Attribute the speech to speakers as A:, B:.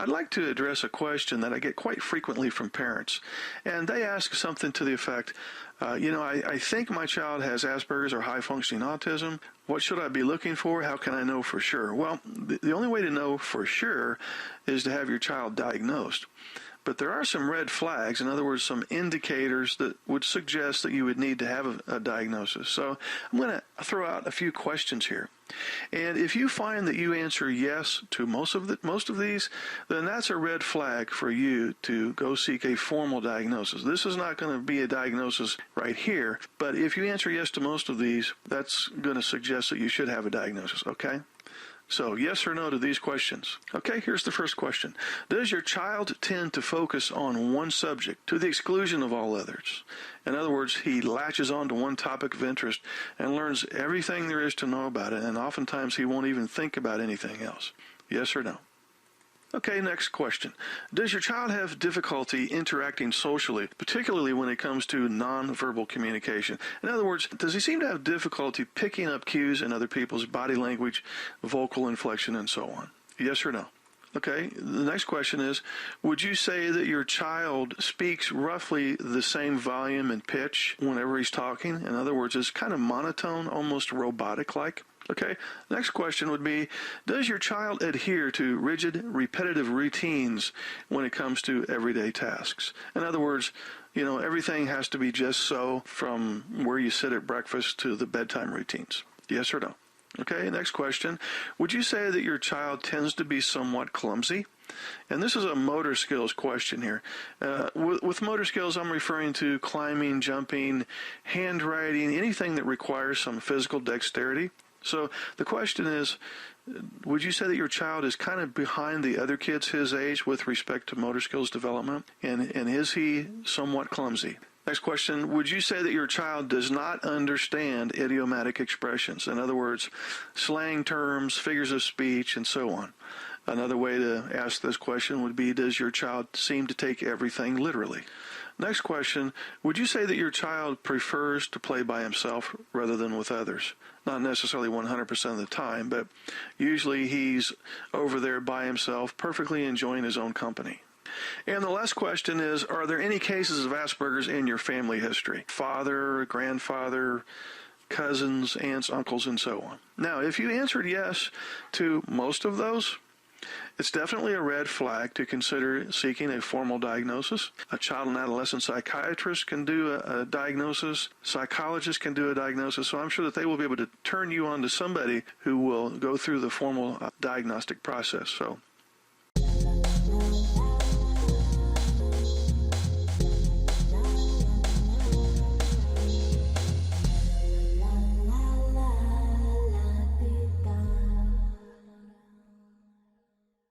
A: I'd like to address a question that I get quite frequently from parents. And they ask something to the effect, I think my child has Asperger's or high-functioning autism. What should I be looking for? How can I know for sure? Well, the only way to know for sure is to have your child diagnosed. But there are some red flags, in other words, some indicators that would suggest that you would need to have a diagnosis. So I'm going to throw out a few questions here. And if you find that you answer yes to most of these, then that's a red flag for you to go seek a formal diagnosis. This is not going to be a diagnosis right here, but if you answer yes to most of these, that's going to suggest that you should have a diagnosis, okay? So, yes or no to these questions. Okay, here's the first question. Does your child tend to focus on one subject to the exclusion of all others? In other words, he latches on to one topic of interest and learns everything there is to know about it, and oftentimes he won't even think about anything else. Yes or no? Okay, next question. Does your child have difficulty interacting socially, particularly when it comes to nonverbal communication? In other words, does he seem to have difficulty picking up cues in other people's body language, vocal inflection, and so on? Yes or no? Okay, the next question is, would you say that your child speaks roughly the same volume and pitch whenever he's talking? In other words, it's kind of monotone, almost robotic-like? Okay, next question would be, does your child adhere to rigid, repetitive routines when it comes to everyday tasks? In other words, everything has to be just so, from where you sit at breakfast to the bedtime routines. Yes or no? Okay, next question. Would you say that your child tends to be somewhat clumsy? And this is a motor skills question here. With motor skills, I'm referring to climbing, jumping, handwriting, anything that requires some physical dexterity. So the question is, would you say that your child is kind of behind the other kids his age with respect to motor skills development? And is he somewhat clumsy? Next question, would you say that your child does not understand idiomatic expressions? In other words, slang terms, figures of speech, and so on. Another way to ask this question would be, does your child seem to take everything literally? Next question, would you say that your child prefers to play by himself rather than with others? Not necessarily 100% of the time, but usually he's over there by himself, perfectly enjoying his own company. And the last question is, are there any cases of Asperger's in your family history? Father, grandfather, cousins, aunts, uncles, and so on. Now, if you answered yes to most of those, it's definitely a red flag to consider seeking a formal diagnosis. A child and adolescent psychiatrist can do a diagnosis. Psychologists can do a diagnosis. So I'm sure that they will be able to turn you on to somebody who will go through the formal diagnostic process. So